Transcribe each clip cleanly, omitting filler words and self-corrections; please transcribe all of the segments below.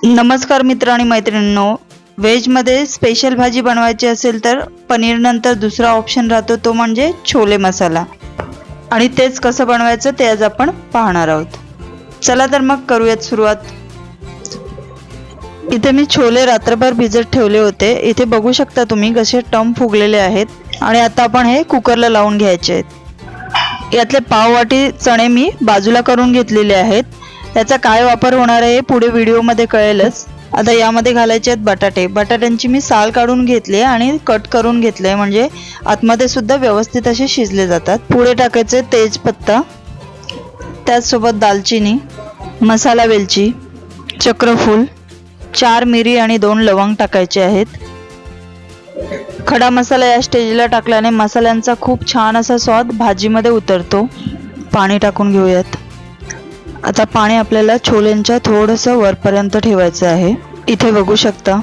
नमस्कार मित्र आणि मैत्रिणींनो, व्हेजमध्ये स्पेशल भाजी बनवायची असेल तर पनीर नंतर दुसरा ऑप्शन राहतो तो म्हणजे छोले मसाला, आणि तेच कसं बनवायचं ते आज आपण पाहणार आहोत. चला तर मग करूयात सुरुवात. इथे मी छोले रात्रभर भिजत ठेवले होते. इथे बघू शकता तुम्ही कसे टम फुगलेले आहेत आणि आता आपण हे कुकरला लावून घ्यायचे आहेत. यातले पाव वाटी चणे मी बाजूला करून घेतलेले आहेत. याचा काय वापर होणार आहे पुढे व्हिडिओमध्ये कळेलच. आता यामध्ये घालायचे आहेत बटाटे. बटाट्यांची मी साल काढून घेतली आणि कट करून घेतले, म्हणजे आतमध्ये सुद्धा व्यवस्थित असे शिजले जातात. पुढे टाकायचे तेजपत्ता, त्याचसोबत दालचिनी, मसाला वेलची, चक्रफूल, 4 मिरी आणि 2 लवंग टाकायचे आहेत. खडा मसाला या स्टेजला टाकल्याने मसाल्यांचा खूप छान असा स्वाद भाजीमध्ये उतरतो. पाणी टाकून घेऊयात. आता पाणी आपल्याला छोलेंच्या थोडंसं वरपर्यंत ठेवायचं आहे. इथे बघू शकता.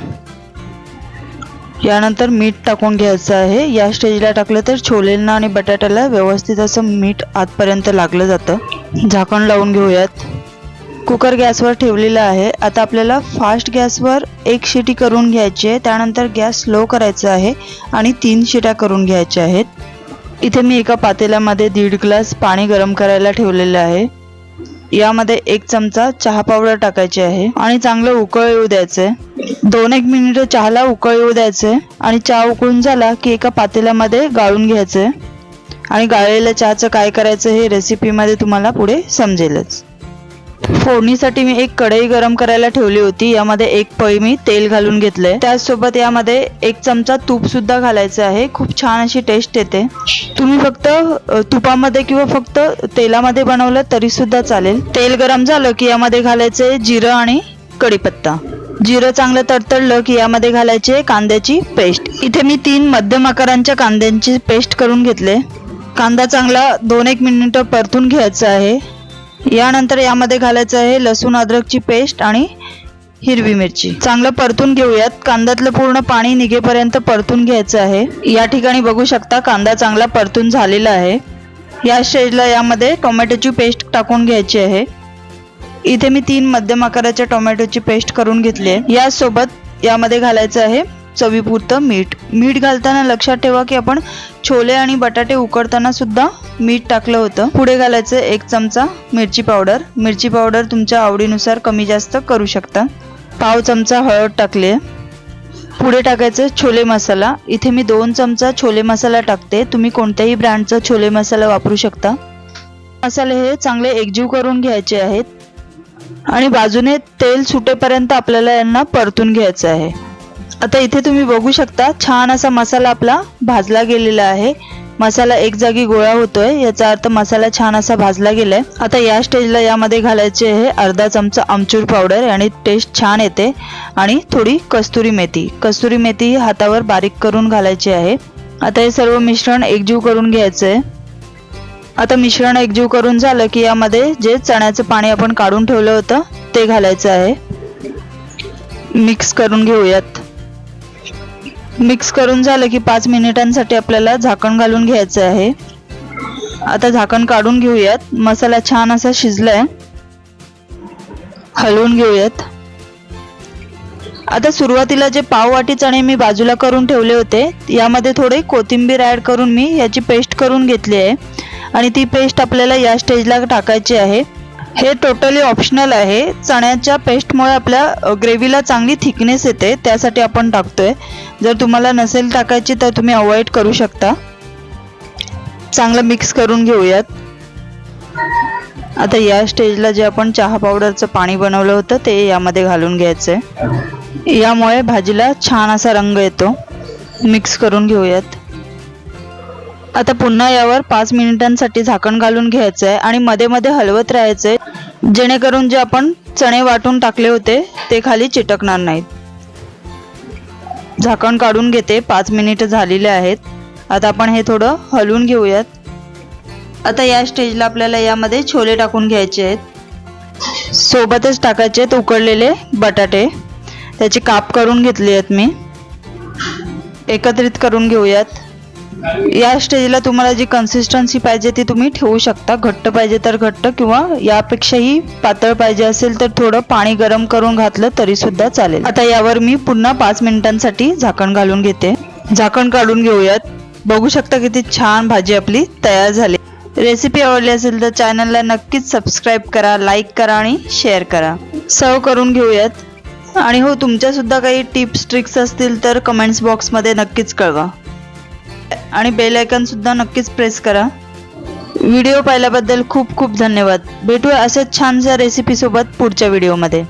यानंतर मीठ टाकून घ्यायचं आहे. या स्टेजला टाकलं तर छोलेंना आणि बटाट्याला व्यवस्थित असं मीठ आतपर्यंत लागलं जातं. झाकण लावून घेऊयात. कुकर गॅसवर ठेवलेला आहे. आता आपल्याला फास्ट गॅसवर 1 शिटी करून घ्यायची आहे. त्यानंतर गॅस स्लो करायचा आहे आणि 3 शिट्या करून घ्यायच्या आहेत. इथे मी एका पातेल्यामध्ये 1.5 ग्लास पाणी गरम करायला ठेवलेलं आहे. यामध्ये 1 चमचा चहा पावडर टाकायची आहे आणि चांगलं उकळ येऊ द्यायचे. 2-1 मिनिट चहाला उकळ येऊ द्यायचे आणि चहा उकळून झाला की एका पातेल्यामध्ये गाळून घ्यायचे. आणि गाळलेल्या चहाचं काय करायचं हे रेसिपीमध्ये तुम्हाला पुढे समजेलच. फोडणीसाठी मी एक कढई गरम करायला ठेवली होती. यामध्ये 1 पळी मी तेल घालून घेतलंय. त्याचसोबत यामध्ये 1 चमचा तूप सुद्धा घालायचं आहे. खूप छान अशी टेस्ट येते. तुम्ही फक्त तुपामध्ये किंवा फक्त तेलामध्ये बनवलं तरी सुद्धा चालेल. तेल गरम झालं की यामध्ये घालायचे जिरं आणि कढीपत्ता. जिरं चांगलं तडतडलं की यामध्ये घालायचे कांद्याची पेस्ट. इथे मी 3 मध्यम आकारांच्या कांद्यांची पेस्ट करून घेतले. कांदा चांगला 2-1 मिनिटं परतून घ्यायचा आहे. यानंतर यामध्ये घालायचं आहे लसूण अद्रकची पेस्ट आणि हिरवी मिरची. चांगलं परतून घेऊयात. कांद्यातलं पूर्ण पाणी निघेपर्यंत परतून घ्यायचं आहे. या ठिकाणी बघू शकता कांदा चांगला परतून झालेला आहे. या स्टेजला यामध्ये टोमॅटोची पेस्ट टाकून घ्यायची आहे. इथे मी 3 मध्यम आकाराच्या टोमॅटोची पेस्ट करून घेतली आहे. यासोबत यामध्ये घालायचं आहे चवीपुरतं मीठ. मीठ घालताना लक्षात ठेवा की आपण छोले आणि बटाटे उकडताना सुद्धा मीठ टाकलं होतं. पुढे घालायचं 1 चमचा मिरची पावडर. मिरची पावडर तुमच्या आवडीनुसार कमी जास्त करू शकता. पाव चमचा हळद टाकली. पुढे टाकायचं छोले मसाला. इथे मी 2 चमचा छोले मसाला टाकते. तुम्ही कोणत्याही ब्रँडचा छोले मसाला वापरू शकता. मसाले हे चांगले एकजीव करून घ्यायचे आहेत आणि बाजूने तेल सुटेपर्यंत आपल्याला यांना परतून घ्यायचं आहे. आता इथे तुम्ही बघू शकता छान असा मसाला आपला भाजला गेलेला आहे. मसाला एक जागी गोळा होतोय, याचा अर्थ मसाला छान असा भाजला गेलाय. आता या स्टेजला यामध्ये घालायचे आहे अर्धा चमचा आमचूर पावडर आणि टेस्ट छान येते. आणि थोडी कस्तुरी मेथी. कस्तुरी मेथी हातावर बारीक करून घालायची आहे. आता हे सर्व मिश्रण एकजीव करून घ्यायचं आहे. आता मिश्रण एकजीव करून झालं की यामध्ये जे चण्याचं पाणी आपण काढून ठेवलं होतं ते घालायचं आहे. मिक्स करून घेऊयात. मिक्स करून झालं की 5 मिनिटांसाठी आपल्याला झाकण घालून घ्यायचं आहे. आता झाकण काढून घेऊयात. मसाला छान असा शिजलाय. हलवून घेऊयात. आता सुरुवातीला जे पाव वाटी चणे मी बाजूला करून ठेवले होते यामध्ये थोडे कोथिंबीर ऍड करून मी याची पेस्ट करून घेतली आहे आणि ती पेस्ट आपल्याला या स्टेजला टाकायची आहे. हे टोटली ऑप्शनल आहे. चण्याच्या पेस्टमुळे आपल्या ग्रेव्हीला चांगली थिकनेस येते, त्यासाठी आपण टाकतोय. जर तुम्हाला नसेल टाकायची तर तुम्ही अवॉइड करू शकता. चांगलं मिक्स करून घेऊयात. आता या स्टेजला जे आपण चहा पावडरचं पाणी बनवलं होतं ते यामध्ये घालून घ्यायचंय. यामुळे भाजीला छान असा रंग येतो. मिक्स करून घेऊयात. आता पुन्हा यावर 5 मिनिटांसाठी झाकण घालून घ्यायचं आहे आणि मध्ये मध्ये हलवत राहायचंय, जेणेकरून जे आपण चणे वाटून टाकले होते ते खाली चिटकणार नाहीत. झाकण काढून घेते. 5 मिनिट झालेले आहेत. आता आपण हे थोडं हलवून घेऊयात. आता या स्टेजला आपल्याला यामध्ये छोले टाकून घ्यायचे आहेत. सोबतच टाकायचे आहेत उकडलेले बटाटे. त्याचे काप करून घेतले आहेत मी. एकत्रित करून घेऊयात. या स्टेजला तुम्हाला जी कन्सिस्टन्सी पाहिजे ती तुम्ही ठेवू शकता. घट्ट पाहिजे तर घट्ट किंवा यापेक्षाही पातळ पाहिजे असेल तर थोडं पाणी गरम करून घातलं तरी सुद्धा चालेल. आता यावर मी पुन्हा 5 मिनिटांसाठी झाकण घालून घेते. झाकण काढून घेऊयात. बघू शकता किती छान भाजी आपली तयार झाली. रेसिपी आवडली असेल तर चॅनलला नक्कीच सबस्क्राईब करा, लाईक करा आणि शेअर करा. सर्व करून घेऊयात. आणि हो, तुमच्या सुद्धा काही टिप्स ट्रिक्स असतील तर कमेंट्स बॉक्समध्ये नक्कीच कळवा आणि बेल आयकॉन सुद्धा नक्कीच प्रेस करा. व्हिडिओ पाहिल्याबद्दल खूप खूप धन्यवाद. भेटूया अशाच छानशा रेसिपी सोबत पुढच्या व्हिडिओमध्ये.